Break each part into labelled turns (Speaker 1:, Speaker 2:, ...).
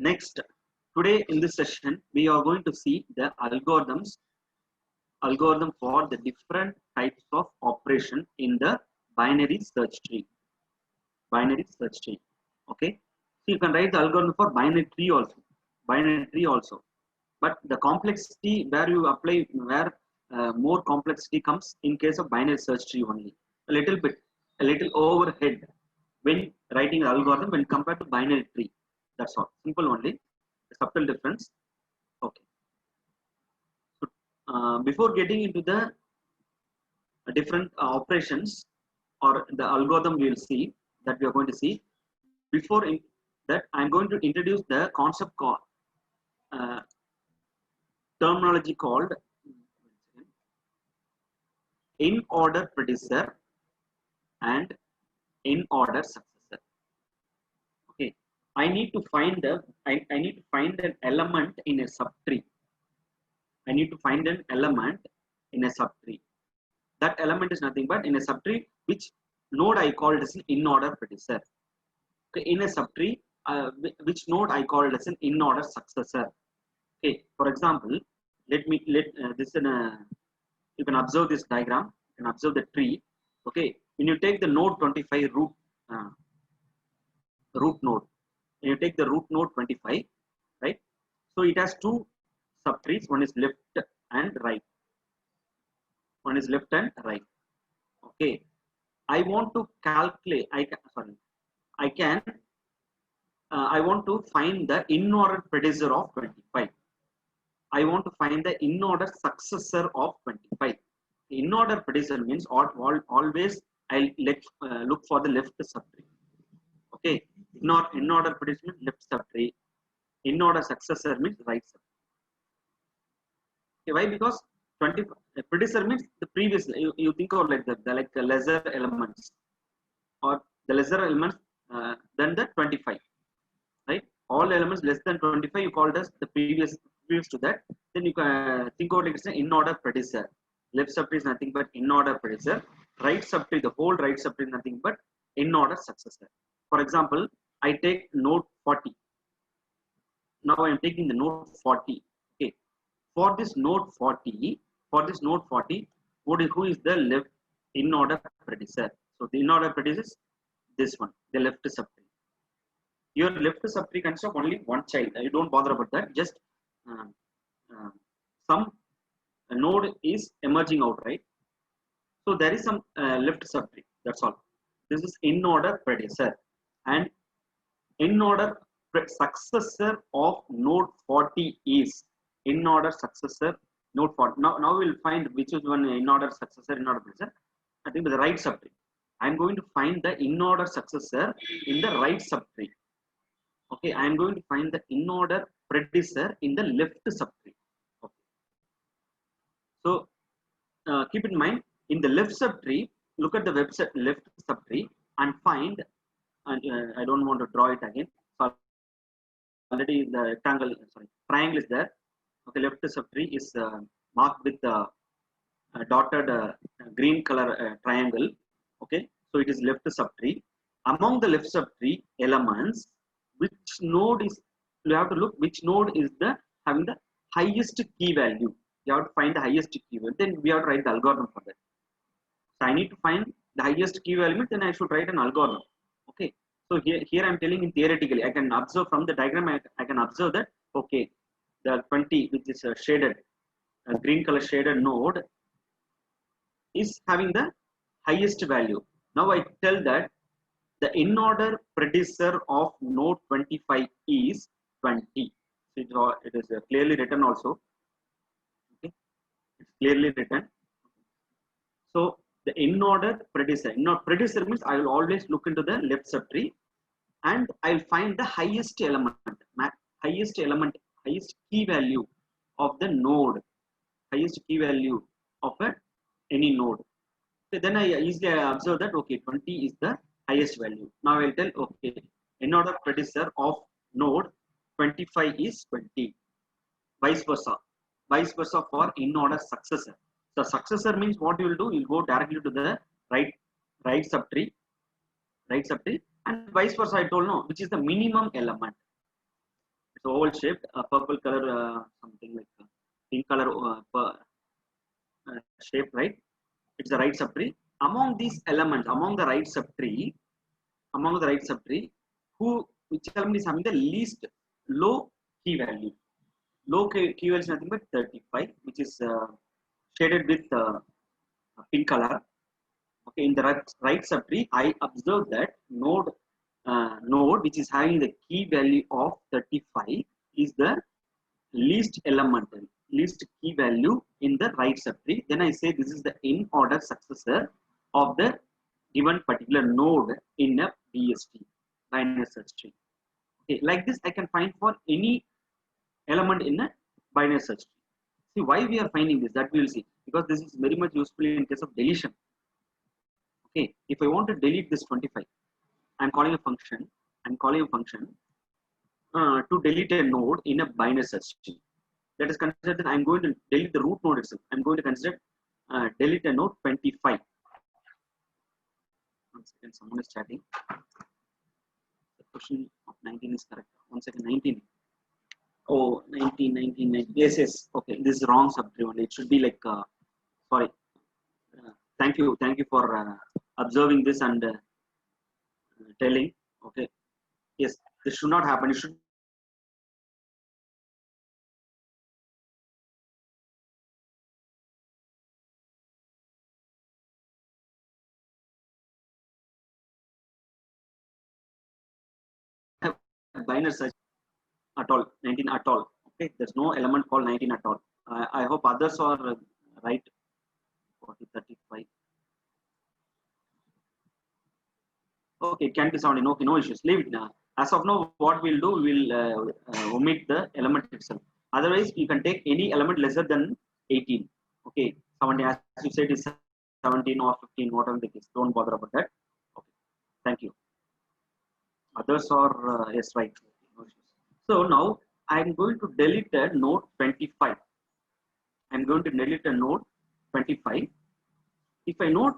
Speaker 1: Next, today in this session, we are going to see the algorithm for the different types of operation in the binary search tree. Okay. So you can write the algorithm for binary tree also. But the complexity where you apply, where more complexity comes in case of binary search tree only. A little overhead when writing an algorithm when compared to binary tree. That's all. Simple only. A subtle difference. Okay. So, before getting into the different operations or the algorithm we will see that we are going to see. Before that, I'm going to introduce the concept called terminology called in order predecessor and in order successor. Okay, I need to find an element in a subtree. I need to find an element in a subtree. That element is nothing but in a subtree which node I called as an in order predecessor. Okay, in a subtree which node I called as an in order successor. Okay, for example, let this in a, you can observe this diagram. You can observe the tree. Okay, when you take the node 25 root node, when you take the root node 25, right? So it has two subtrees. One is left and right. Okay, I want to calculate. I want to find the in order predecessor of 25. I want to find the in order successor of 25. In order predecessor means always I'll look for the left subtree. Okay, in order predecessor means left subtree. In order successor means right subtree. Okay, why? Because 20 predecessor means the previous. You think of like the lesser elements or the lesser elements than the 25. Right, all elements less than 25 you called as the previous to that. Then you can think of like it's an in order predecessor. Left subtree is nothing but in order predecessor. Right subtree, the whole right subtree is nothing but in order successor. For example, I take node 40. Now I am taking the node 40. Okay, for this node 40, who is the left in order predecessor? So the in order predecessor is this one, the left subtree. Your left subtree consists of only one child. You don't bother about that. Just some node is emerging out, right? So there is some left subtree. That's all. This is in order predecessor and in order successor of node 40 is in order successor node 40. Now we'll find which is one in order successor, in order predecessor. I think the right subtree. I'm going to find the in order successor in the right subtree. Okay, I am going to find the in order predecessor in the left subtree. Okay. So keep in mind, in the left subtree, look at the website left subtree and find, and I don't want to draw it again. So already the triangle is there. Okay, left subtree is marked with the dotted green color triangle. Okay, so it is left subtree. Among the left subtree elements, which node is, you have to look which node is the having the highest key value. You have to find the highest key value. Then we have to write the algorithm for that. So I need to find the highest key value, then I should write an algorithm. Okay. So here I'm telling in theoretically, I can observe from the diagram, I can observe that, okay, the 20, which is a shaded, green color shaded node is having the highest value. Now I tell that the in order predecessor of node 25 is 20. So it is clearly written also. Okay, it's clearly written. So the in order predecessor. Now predecessor means I will always look into the left subtree, and I'll find the highest key value of the node, highest key value of any node. So then I easily observe that okay, 20 is the highest value. Now I'll tell okay, in order predecessor of node 25 is 20. Vice versa for in order successor. So successor means what you will do, you'll go directly to the right subtree, and vice versa. I told no, which is the minimum element. It's oval shaped, purple color, something like pink color shape, right? It's the right subtree. Among these elements, among the right subtree, which element is having the least low key value? Low key value is nothing but 35, which is shaded with pink color. Okay, in the right subtree, I observe that node which is having the key value of 35 is the least element, least key value in the right subtree. Then I say this is the in order successor of the given particular node in a BST, binary search tree. Okay, like this I can find for any element in a binary search tree. See why we are finding this, that we will see, because this is very much useful in case of deletion. Okay, if I want to delete this 25, I'm calling a function. To delete a node in a binary search tree. Let us consider that I'm going to delete the root node itself. I'm going to consider delete a node 25. One second, someone is chatting. The question of 19 is correct. One second, 19. Oh, 19, 19, 19. Yes, yes. Okay, this is wrong subtree only. It should be like, sorry. Thank you for observing this and telling. Okay, yes, this should not happen. It should have binary search at all, 19 at all. Okay, there's no element called 19 at all. I hope others are right. 40, 35. Okay, it can be 17. Okay, no issues. Leave it now. As of now, what we'll do, we'll omit the element itself. Otherwise, you can take any element lesser than 18. Okay, 17, as you said, is 17 or 15, whatever the case. Don't bother about that. Okay, thank you. Others are, yes, right. No issues. So now I'm going to delete a node 25. I'm going to delete a node 25. If I note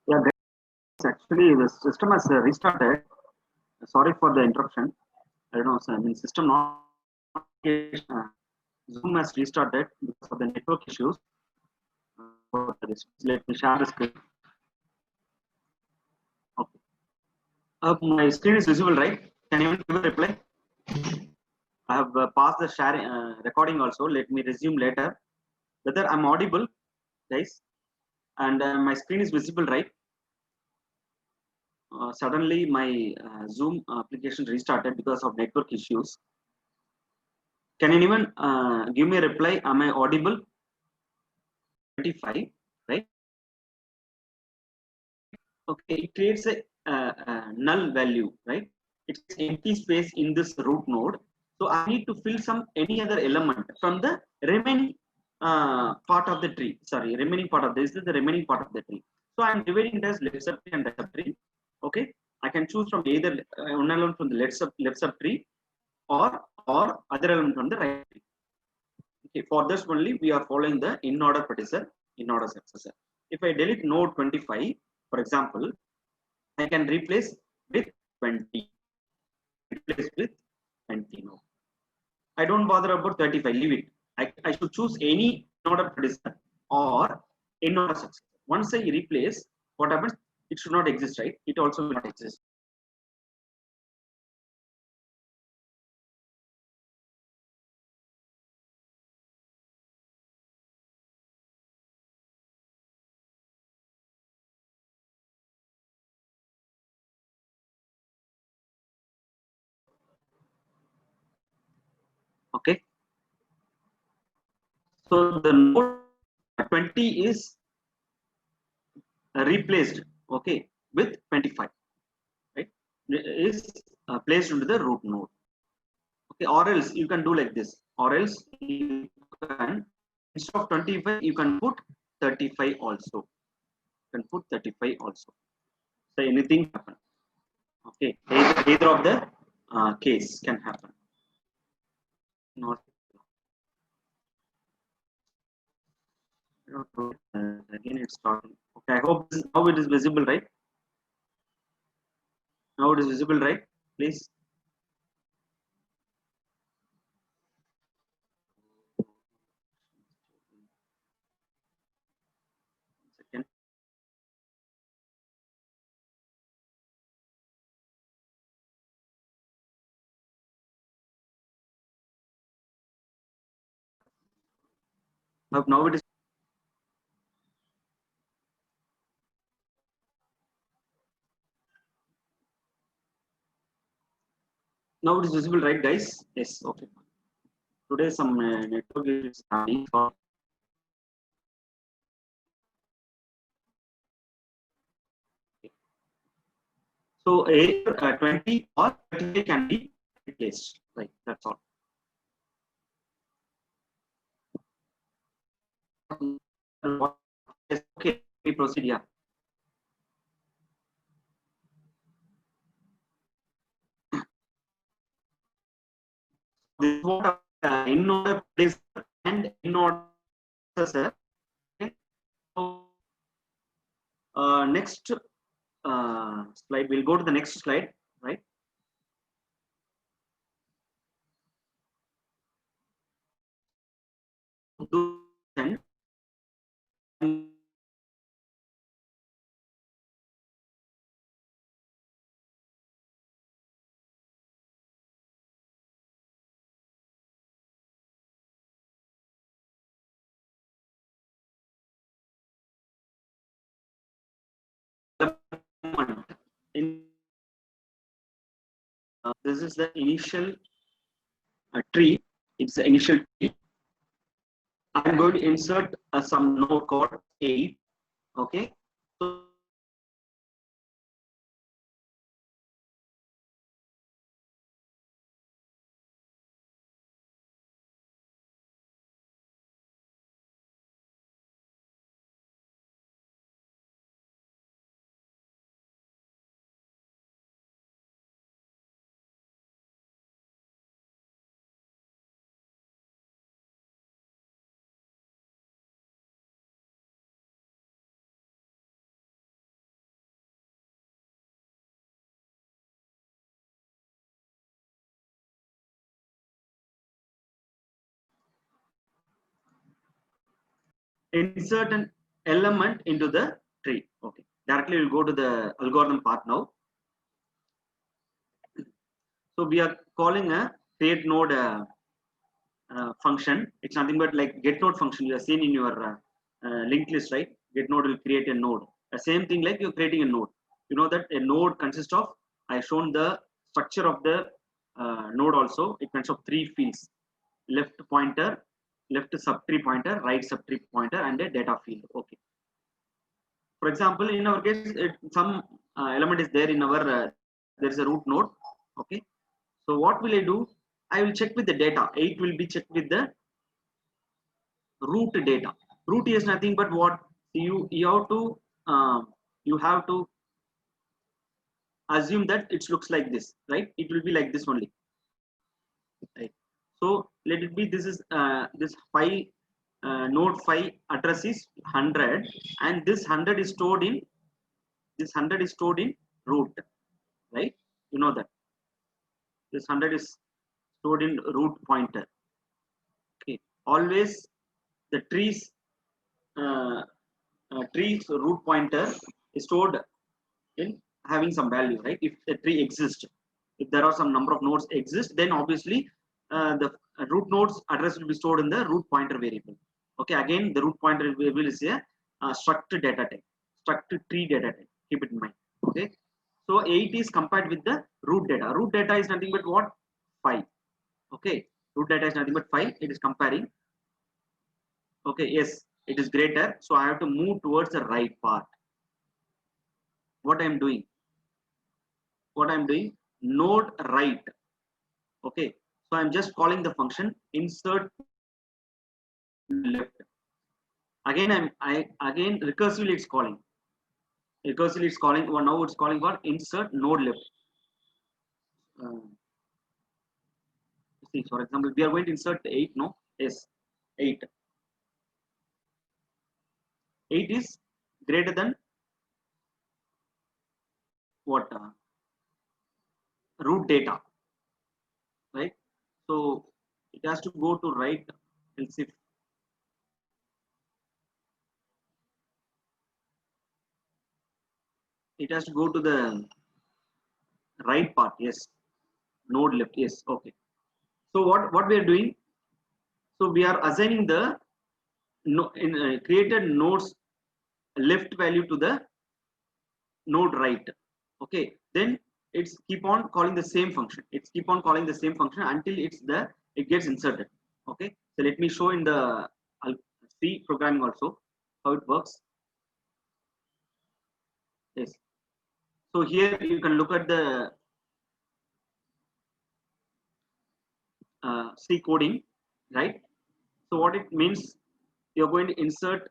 Speaker 1: yeah, guys, actually the system has restarted. Sorry for the interruption. I don't know. So, I mean, system not Zoom has restarted because of the network issues. Let me share the screen. Okay. My screen is visible, right? Can you give a reply? I have passed the sharing recording also. Let me resume later. Whether I'm audible, guys, and my screen is visible, right? Suddenly, my Zoom application restarted because of network issues. Can anyone give me a reply? Am I audible? 25, right? Okay, it creates a null value, right? It's empty space in this root node. So I need to fill some any other element from the remaining part of the tree. Sorry, remaining part of this is the remaining part of the tree. So I'm dividing it as left subtree and right subtree. Okay, I can choose from either one element from the left subtree or other element from the right tree. Okay, for this only we are following the in order predecessor, in order successor. If I delete node 25, for example, I can replace with 20. Replace with 20 now. I don't bother about 35. Leave it. I should choose any in order predecessor or in order successor. Once I replace, what happens? It should not exist, right? It also will not exist. Okay. So the node 20 is replaced, okay, with 25, right? Is placed into the root node. Okay, or else you can do like this, or else you can, instead of 25 you can put 35 also. You can put 35 also. So anything happen. Okay, either of the case can happen. Not again it's starting. Okay, I hope now it is visible, right? Now it is visible, right? Please. Second. Now it is. Now it is visible, right, guys? Yes. Okay. Today some network is happening. So either 20 or 30 can be replaced. Right. That's all. Yes, okay. We proceed. Yeah. This is what in order place and in order successor. Okay. So next slide. We'll go to the next slide. Right. Do and in this is the initial tree. It's the initial tree. I'm going to insert some node called 8. Okay. So insert an element into the tree. Okay, directly we'll go to the algorithm part now. So we are calling a create node function. It's nothing but like get node function you have seen in your linked list, right? Get node will create a node. The same thing like you're creating a node. You know that a node consists of, I shown the structure of the node also. It consists of 3 fields: left pointer, left subtree pointer, right subtree pointer, and a data field. Okay. For example, in our case, some element is there in our there is a root node. Okay. So what will I do? I will check with the data. 8 will be checked with the root data. Root is nothing but what you have to you have to assume that it looks like this, right? It will be like this only, right? So let it be. This is this 5 node 5 address is 100, and this 100 is stored in root, right? You know that this 100 is stored in root pointer. Okay, always the uh, tree's root pointer is stored in having some value, right? If the tree exists, if there are some number of nodes exist, then obviously the root nodes address will be stored in the root pointer variable. Okay, again the root pointer variable is a struct data type, struct tree data type. Keep it in mind. Okay, so 8 is compared with the root data. Root data is nothing but what? 5. Okay, root data is nothing but 5. It is comparing. Okay, yes, it is greater, so I have to move towards the right part. What I'm doing, node right. Okay, so I'm just calling the function insert left. Again again recursively it's calling. Well, now it's calling for insert node left. See, for example, we are going to insert 8. No, yes, 8 is greater than what? Root data, right? So it has to go to right. Else if it has to go to the right part. Yes, node left. Yes. Okay, so what we are doing, so we are assigning the created nodes left value to the node right. Okay, then it's keep on calling the same function. Until it gets inserted. Okay, so let me show in the C programming also how it works. Yes, so here you can look at the C coding, right? So what it means, you're going to insert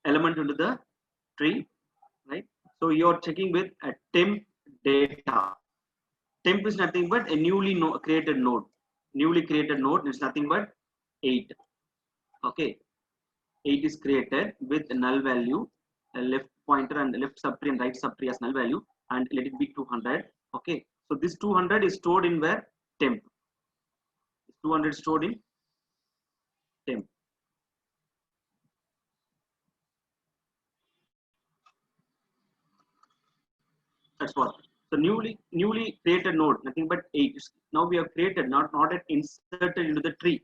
Speaker 1: element into the tree, right? So you're checking with a temp data. Temp is nothing but a created node. Newly created node is nothing but 8. Okay, 8 is created with a null value, a left pointer and left subtree and right subtree as null value, and let it be 200. Okay, so this 200 is stored in where? Temp. 200 stored in temp. That's what. So newly created node, nothing but 8. Now we have created, not yet inserted into the tree.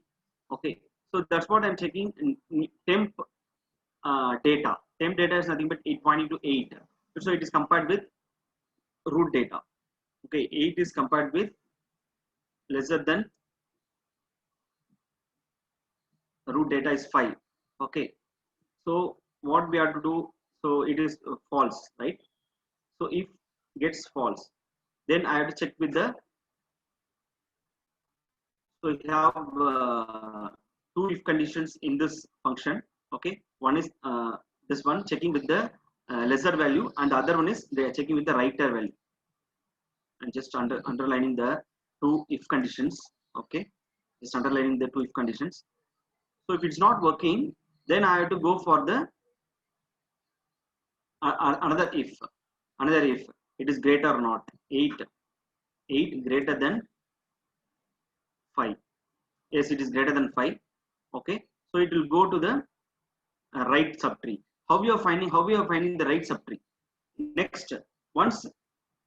Speaker 1: Okay, so that's what I'm checking in temp data. Temp data is nothing but 8 pointing to 8. So it is compared with root data. Okay, 8 is compared with lesser than root data is 5. Okay, so what we have to do, so it is false, right? So if gets false, then I have to check with the, so you have 2 if conditions in this function. Okay, one is this one checking with the lesser value, and the other one is they are checking with the righter value. And just underlining the 2 if conditions. Okay, just underlining the 2 if conditions. So if it's not working, then I have to go for the another if it is greater or not. 8 greater than 5. Yes, it is greater than 5. Okay, so it will go to the right subtree. How we are finding the right subtree? Next, once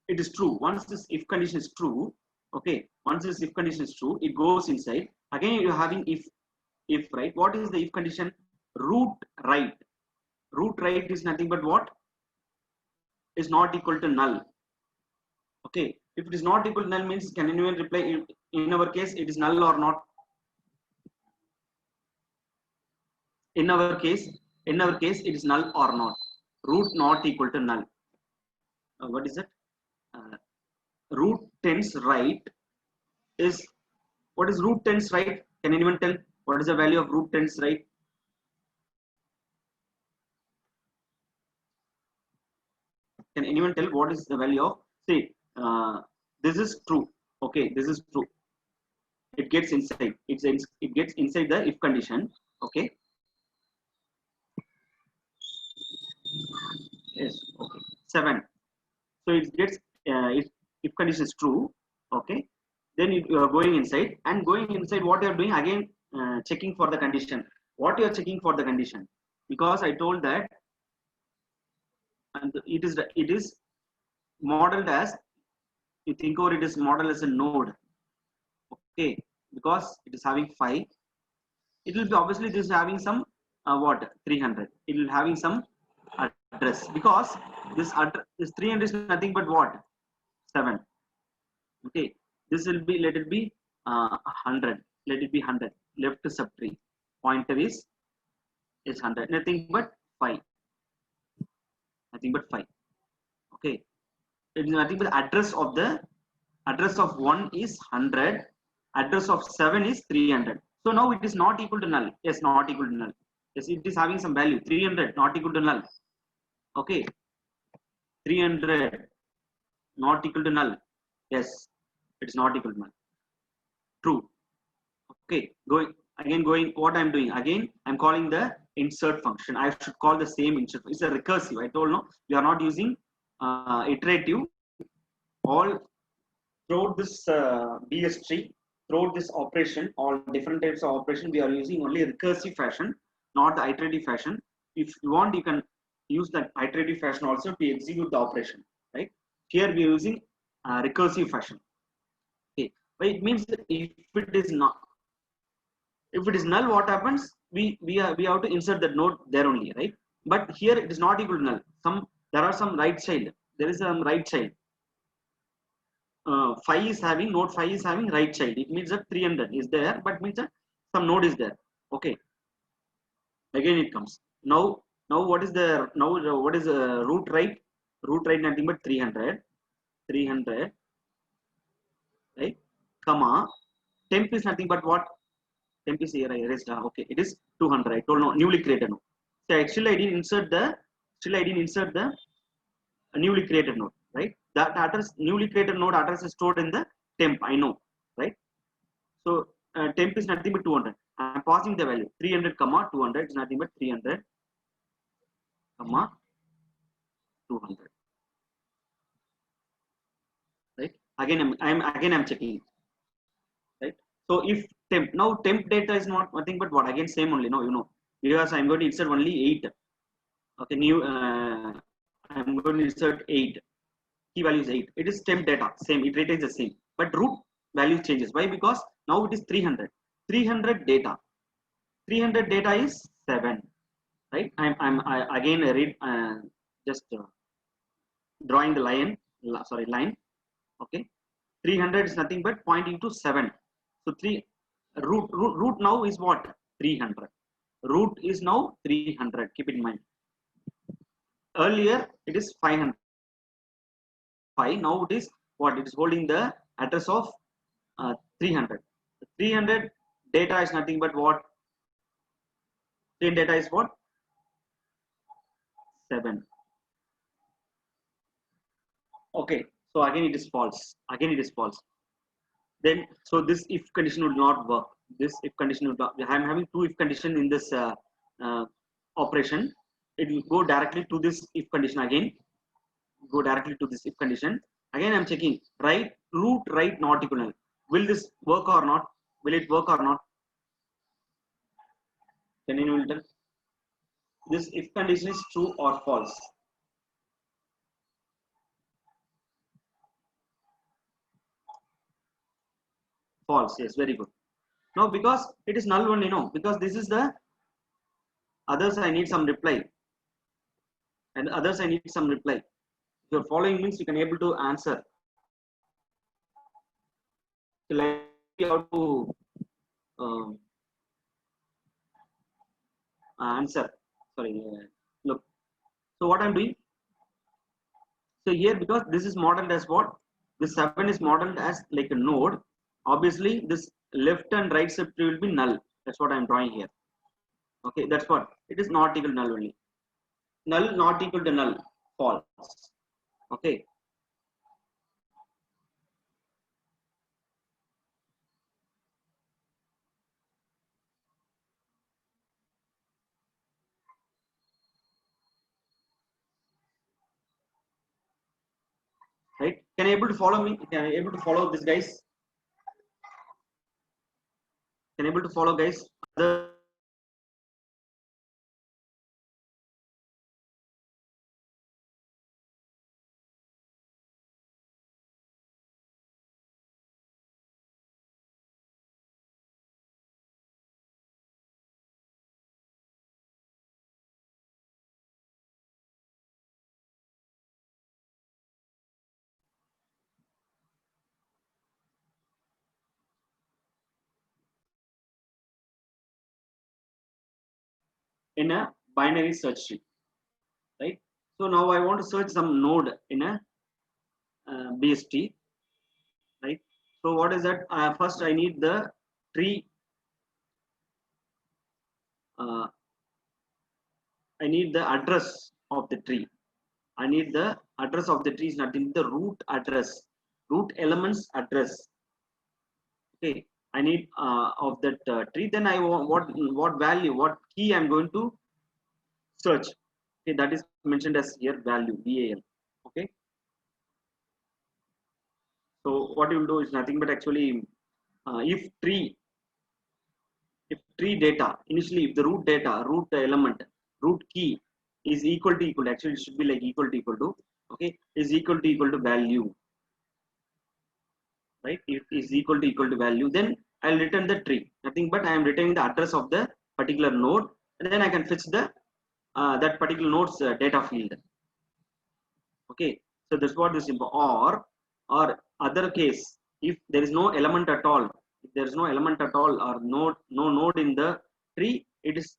Speaker 1: it is true, once this if condition is true, okay, once this if condition is true, it goes inside. Again, you're having if right. What is the if condition? Root right. Root right is nothing but what? Is not equal to null. Okay, if it is not equal to null means, can anyone reply? In our case, it is null or not? In our case, it is null or not. Root not equal to null. What is it? Uh, root tens right is, what is root tens right? Can anyone tell what is the value of root tens right? Can anyone tell what is the value of, say, this is true. Okay, this is true. It gets inside. It gets inside the if condition. Okay. Yes. Okay. 7. So it gets if condition is true. Okay. Then you are going inside, and going inside, what you are doing again, checking for the condition. What you are checking for the condition? Because I told that, and it is modeled as, you think over it is modeled as a node. Okay, because it is having 5, it will be obviously this is having some what 300. It will having some address, because this 300 is nothing but what, 7. Okay, this will be, let it be 100. Let it be 100. Left subtree pointer is 100. Nothing but 5. Nothing but 5. Okay, it is nothing but address of the address of 1 is 100. Address of 7 is 300. So now it is not equal to null. Yes, not equal to null. Yes, it is having some value. 300 not equal to null. Okay, 300 not equal to null. Yes, it is not equal to null. True. Okay, going what I'm doing again, I'm calling the insert function. I should call the same insert. It's a recursive. I told, no, we are not using iterative. All throughout this BS tree, throughout this operation, all different types of operation, we are using only recursive fashion, not the iterative fashion. If you want, you can use that iterative fashion also to execute the operation, right? Here we are using recursive fashion. Okay, but it means that if it is not, if it is null, what happens? We have to insert that node there only, right? But here it is not equal to null. There are some right child. There is some right child. 5 is having, node 5 is having right child. It means that 300 is there, but means that some node is there. Okay. Again it comes. Now what is the what is root right? Root right nothing but 300. 300, right? Comma. Temp is nothing but what? Temp is here. I erased. Okay, it is 200. I told, no, newly created node. So actually I didn't insert the newly created node, right? That address, newly created node address is stored in the temp. I know, right? So temp is nothing but 200. I am passing the value 300 comma 200 is nothing but 300 comma 200, right? Again I'm checking, right? So if temp data is not nothing but what, again same only, no, you know, because I'm going to insert only 8. Okay, new I'm going to insert 8. Key value is 8. It is temp data, same, it retains the same, but root value changes. Why? Because now it is 300. 300 data. 300 data is 7, right? I again read just drawing the line. Okay, 300 is nothing but pointing to 7. So root now is what? 300. Root is now 300. Keep it in mind. Earlier it is 500. Now it is what? It is holding the address of 300. 300 data is nothing but what? 3 data is what? 7. Okay, so again it is false. Then so this if condition would not work. This if condition would not, I am having 2 if condition in this operation. It will go directly to this if condition again. Go directly to this if condition. Again I'm checking right, root right not equal null. Will this work or not? Will it work or not? Can anyone tell? this if condition is true or false. False, yes, very good. Now because it is null only, no, because this is the others I need some reply, and others I need some reply. If you're following means you can able to answer. So like you have to um, answer. Sorry, look. So what I'm doing. So here because this is modeled as what? This 7 is modeled as like a node. Obviously this left and right subtree will be null. That's what I'm drawing here. Okay, that's what. It is not equal to null only. Null not equal to null. False. Okay. Right? Can you able to follow me? Can you able to follow this guys? Can you able to follow guys? The in a binary search tree, right? So now I want to search some node in a BST, right? So what is that? First I need the tree. Uh, I need the address of the tree. I need the address of the tree is nothing the root address, root elements address. Okay, I need of that tree. Then I want what value, what key I'm going to search. Okay, that is mentioned as here value val. Okay, so what you will do is nothing but actually if tree data initially if the root data root element root key is equal actually it should be like equal to okay is equal to value, right? If it is equal to value, then I'll return the tree, nothing but I am returning the address of the particular node, and then I can fetch the that particular node's data field. Okay, so that's what is simple. Or other case, if there is no element at all, if there is no element at all or no node in the tree, it is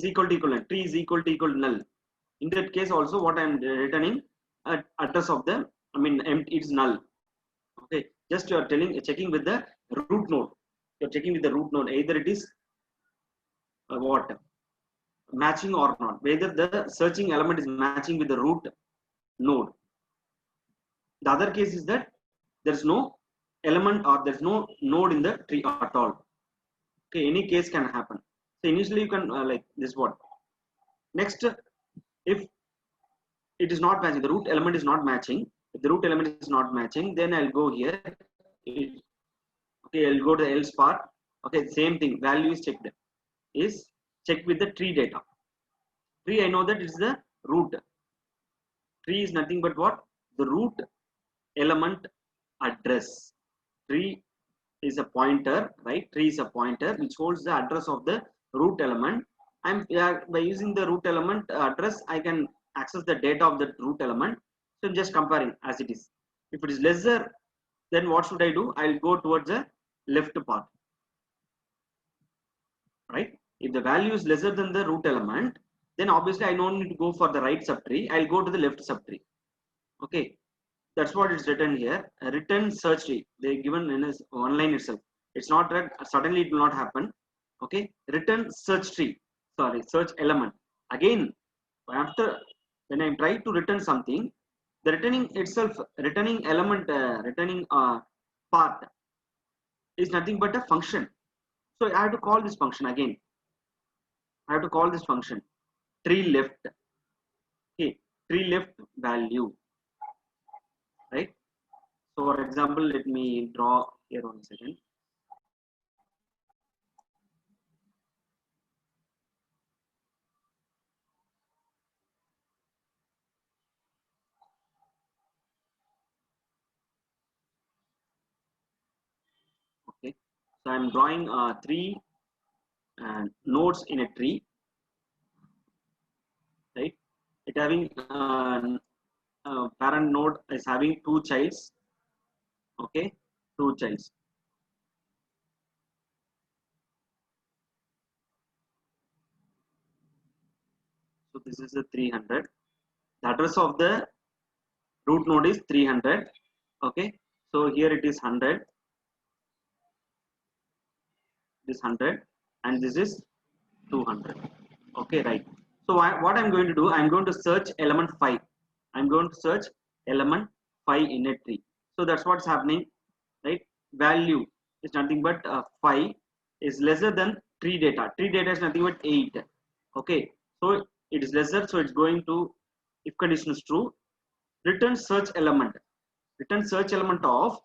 Speaker 1: equal to tree is equal to null. In that case also what I am returning address of the empty, it's null. Okay, just you are checking with the root node, you're checking with the root node either it is what matching or not, whether the searching element is matching with the root node. The other case is that there's no element or there's no node in the tree at all. Okay, any case can happen. So initially you can like this one. Next, if it is not matching, the root element is not matching. If the root element is not matching, then I'll go here. Okay, I'll go to the else part. Okay, same thing. Value is checked. Is checked with the tree data. Tree, I know that it's the root. Tree is nothing but what? The root element address. Tree is a pointer, right? Tree is a pointer which holds the address of the root element. By using the root element address, I can access the data of the root element. So I'm just comparing as it is. If it is lesser, then what should I do? I'll go towards the left part, right? If the value is lesser than the root element, then obviously I don't need to go for the right subtree. I'll go to the left subtree. Okay, that's what is written here. Return search tree. They given in this one line itself. It's not that suddenly it will not happen. Okay, return search tree. Sorry, search element. Again, after when I'm trying to return something, the returning itself, returning element, returning part is nothing but a function. So I have to call this function again. I have to call this function tree left. Okay, tree left value, right? So for example, let me draw here 1 second. So I'm drawing three nodes in a tree, right? It having parent node is having two childs, okay, two childs. So this is the 300. The address of the root node is 300, okay. So here it is 100, this 100, and this is 200, okay, right. So what I'm going to do, I'm going to search element 5. I'm going to search element 5 in a tree. So that's what's happening, right? Value is nothing but 5 is lesser than tree data. Tree data is nothing but 8, okay. So it is lesser, so it's going to, if condition is true, return search element, return search element of,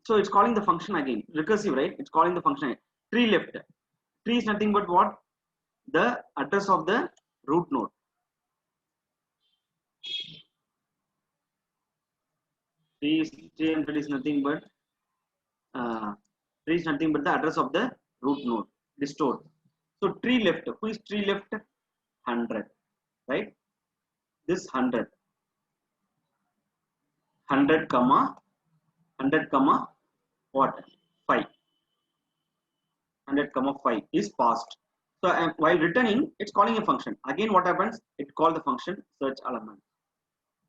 Speaker 1: so it's calling the function again, recursive, right? It's calling the function tree left. Tree is nothing but what? The address of the root node. Tree is nothing but tree is nothing but the address of the root node restored. So tree left, who is tree left? 100, right? This 100 comma 100 comma what? 5. 100 comma 5 is passed. So while returning, it's calling a function. Again, what happens? It call the function search element.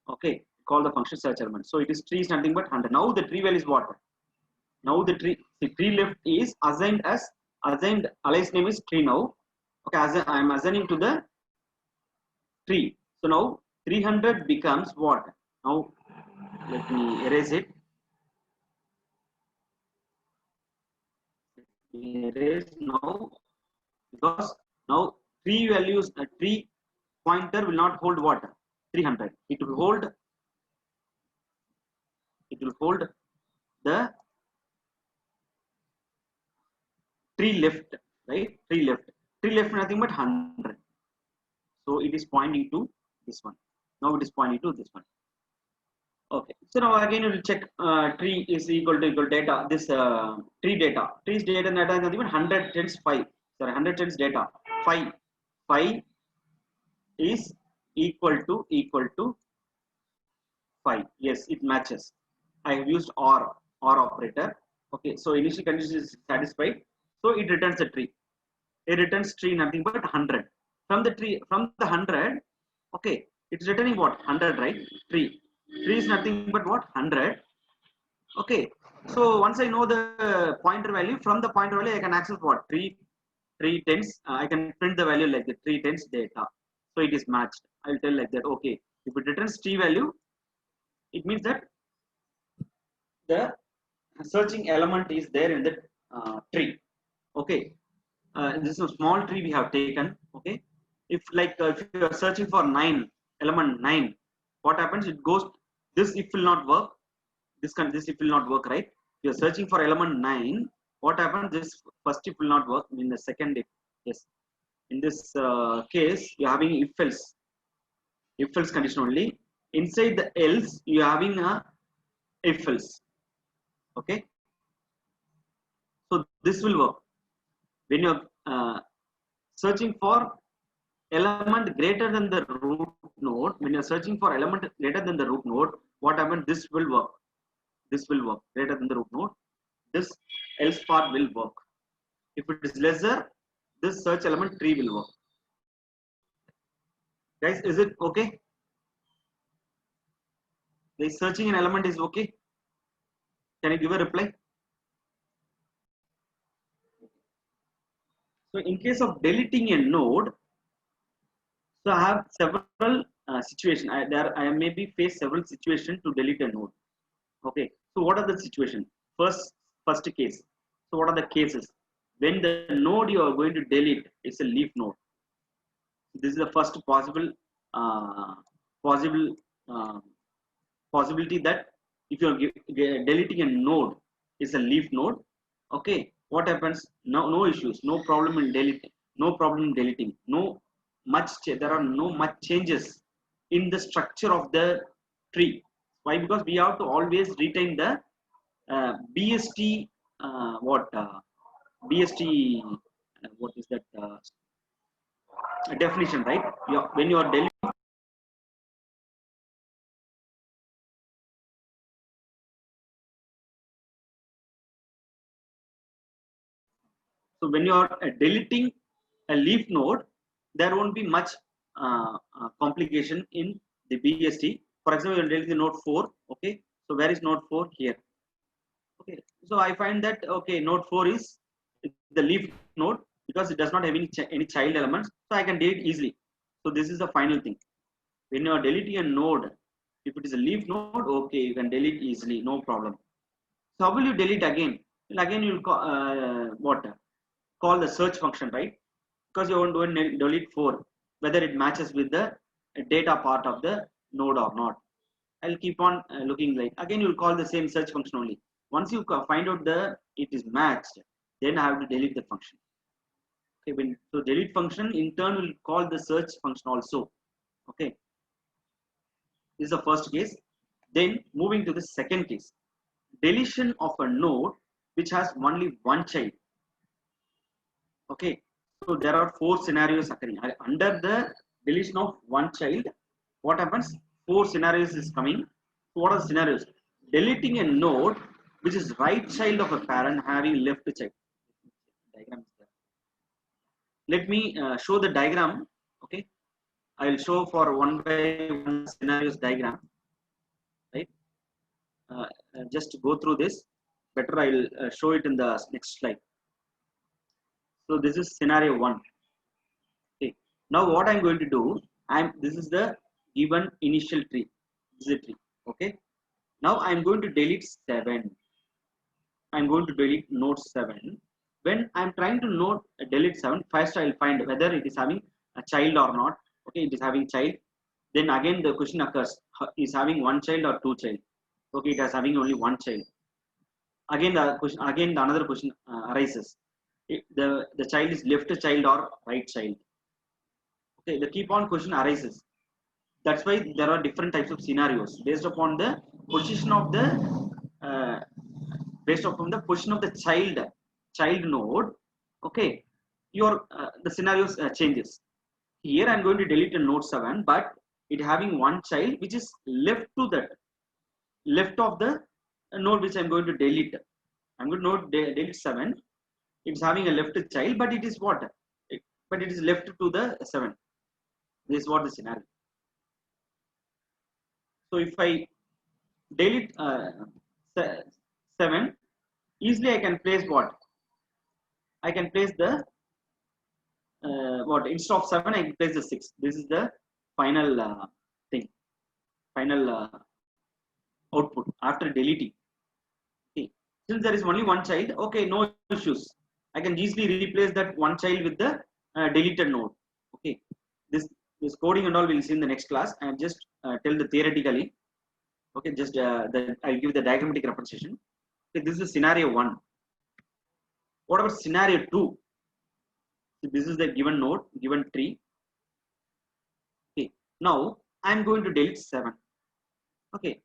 Speaker 1: Okay, call the function search element. So it is tree is nothing but 100. Now the tree value is what? Now the tree left is assigned as assigned alias name is tree now. Okay, as I am assigning to the tree. So now 300 becomes what? Now let me erase it. Erase now, because now tree values, a tree pointer will not hold what? 300. It will hold the tree left, right? Tree left nothing but 100. So it is pointing to this one. Now it is pointing to this one. Okay. So now again we will check tree is equal to data. This tree data. Tree's data is nothing but 100 times 5. Sorry, 100 times data. 5 is equal to 5. Yes, it matches. I have used or operator. Okay. So initial condition is satisfied. So it returns a tree. It returns tree nothing but 100. From the 100, okay, it's returning what? 100, right? Tree is nothing but what? 100. Okay. So once I know the pointer value, from the pointer value I can access what? Tree tens. I can print the value like the tree tens data. So it is matched. I'll tell like that. Okay. If it returns tree value, it means that the searching element is there in the tree. Okay. This is a small tree we have taken. Okay. If you are searching for element 9, what happens? It goes, this if will not work, this if will not work, right? If you are searching for element 9, what happens? This first if will not work, in the second if. Yes, in this case you are having if else condition only. Inside the else you are having a if else. Okay, so this will work when you are searching for element greater than the root node. When you are searching for element greater than the root node, what happens? This will work. This will work greater than the root node. This else part will work. If it is lesser, this search element tree will work. Guys, is it okay? The searching an element is okay. Can you give a reply? So in case of deleting a node, so I have several situations. I maybe face several situations to delete a node. Okay. So what are the situations? First case. So what are the cases? When the node you are going to delete is a leaf node. This is the first possible uh, possibility that if you are deleting a node is a leaf node. Okay, what happens? No issues, no problem in deleting, there are no much changes in the structure of the tree. Why? Because we have to always retain the BST BST, what is that definition, right? When you are deleting, so when you are deleting a leaf node, there won't be much complication in the BST. For example, you are deleting the node 4. Okay, so where is node 4? Here. Okay, so I find that okay, node 4 is the leaf node because it does not have any child elements, so I can delete easily. So this is the final thing. When you are deleting a node, if it is a leaf node, okay, you can delete easily, no problem. So how will you delete again? Well, again you will call the search function, right? Because you want to delete 4, whether it matches with the data part of the node or not. I'll keep on looking like again you will call the same search function only. Once you find out it is matched, then I have to delete the function. Okay, so delete function in turn will call the search function also. Okay, this is the first case. Then moving to the second case, deletion of a node which has only one child. Okay, so there are 4 scenarios occurring under the deletion of one child. What happens? 4 scenarios is coming. So what are the scenarios? Deleting a node which is right child of a parent having left child. Diagram is there. Let me show the diagram. Okay, I will show for one by one scenarios diagram. Right. Just go through this. Better I will show it in the next slide. So this is scenario 1. Okay. Now what I'm going to do, this is the given initial tree. This is a tree. Okay. Now I'm going to delete 7. I'm going to delete node 7. When I'm trying to delete 7, first I'll find whether it is having a child or not. Okay, it is having child. Then again the question occurs: is having one child or two child? Okay, it is having only one child. Again the question, again the another question arises: the child is left child or right child? Okay, the keep on question arises. That's why there are different types of scenarios based upon the position of the uh, child node. Okay, your the scenarios changes. Here I'm going to delete a node 7, but it having one child which is left to that left of the node which I'm going to delete. I'm going to delete 7. It's having a left child, but it is what? But it is left to the 7. This is what the scenario. So if I delete 7, easily I can place what? I can place the what instead of 7 I can place the 6. This is the final thing, final output after deleting. Okay, since there is only one child, okay, no issues. I can easily replace that one child with the deleted node. Okay, this coding and all we'll see in the next class. I just tell the theoretically. Okay, just I'll give the diagrammatic representation. Okay, this is scenario 1. What about scenario 2? So this is the given node, given tree. Okay, now I'm going to delete 7. Okay,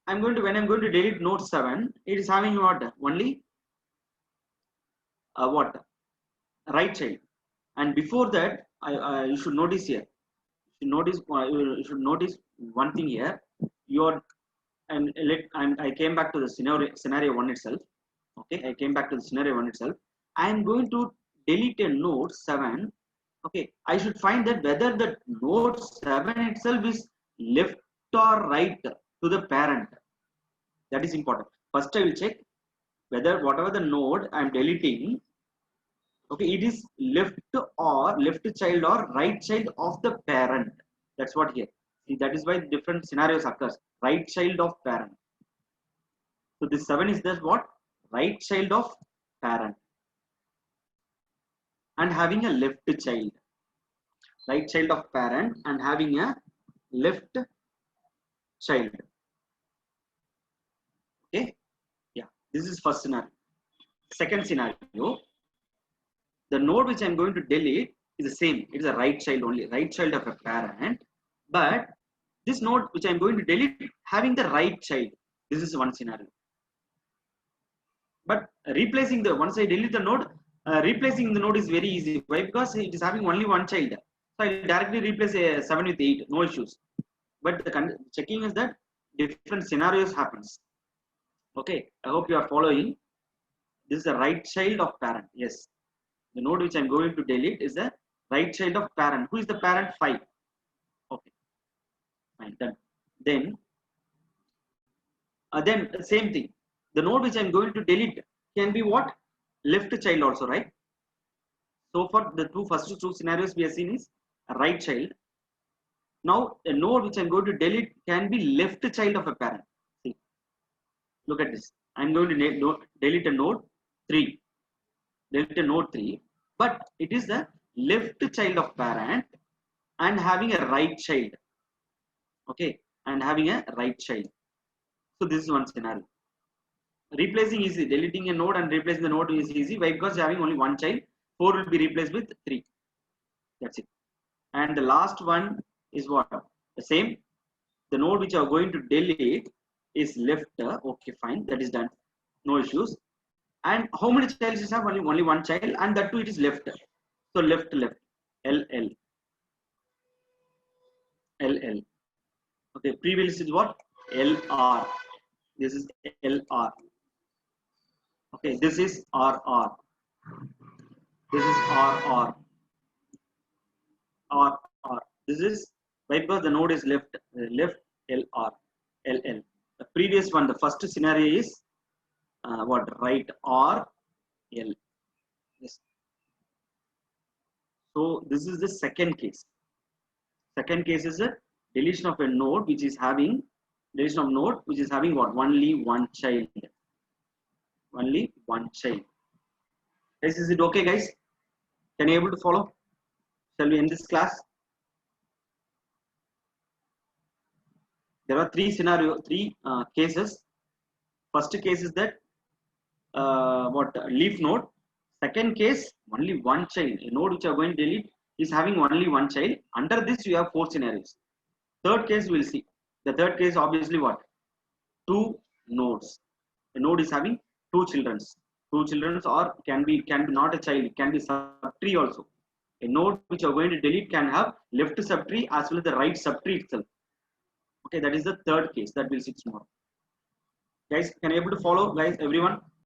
Speaker 1: when I'm going to delete node 7, it is having what? Only what? Right child. And before that, you should notice here. You should notice one thing here. I came back to the scenario 1 itself. Okay, I came back to the scenario 1 itself. I am going to delete a node 7. Okay, I should find that whether the node 7 itself is left or right to the parent. That is important. First I will check whether whatever the node I am deleting, okay, it is left child or right child of the parent. That's what here. See, that is why different scenarios occurs. Right child of parent. So this 7 is just what? Right child of parent. And having a left child. Right child of parent and having a left child. Okay. Yeah. This is first scenario. Second scenario. The node which I'm going to delete is the same. It is a right child only. Right child of a parent. But this node which I'm going to delete having the right child. This is one scenario. But replacing once I delete the node, replacing the node is very easy. Why? Because it is having only one child. So I directly replace a 7 with 8, no issues. But the checking is that different scenarios happens. Okay, I hope you are following. This is the right child of parent. Yes, the node which I'm going to delete is the right child of parent. Who is the parent? 5. Okay, fine, done. Then same thing. The node which I'm going to delete can be what? Left child also, right? So for the first two scenarios we have seen is a right child. Now a node which I'm going to delete can be left child of a parent. See, look at this. I'm going to delete a node 3. Delete a node 3, but it is the left child of parent and having a right child. Okay, and having a right child. So this is one scenario. Replacing easy. Deleting a node and replacing the node is easy. Why? Because having only one child, 4 will be replaced with 3. That's it. And the last one is what? The same. The node which are going to delete is left. Okay, fine. That is done. No issues. And how many childs is have? Only one child, and that too it is left. So left. LL. LL. Okay. Previous is what? LR. This is LR. Okay. This is RR. This is RR. R. This is why? Because the node is left LR. LL. The previous one, the first scenario is what? Right R L. Yes. So this is the second case. Second case is a deletion of a node which is having what? Only one child. Only one child. Guys, is it okay, guys? Can you able to follow? Shall we end this class? There are three cases. First case is that leaf node. Second case, only one child. A node which you are going to delete is having only one child. Under this, you have 4 scenarios. Third case, we'll see. The third case, obviously, what? 2 nodes. A node is having 2 children. 2 children, or can be not a child. It can be subtree also. A node which you are going to delete can have left subtree as well as the right subtree itself. Okay, that is the third case that we'll see tomorrow. Guys, can you able to follow, guys, everyone?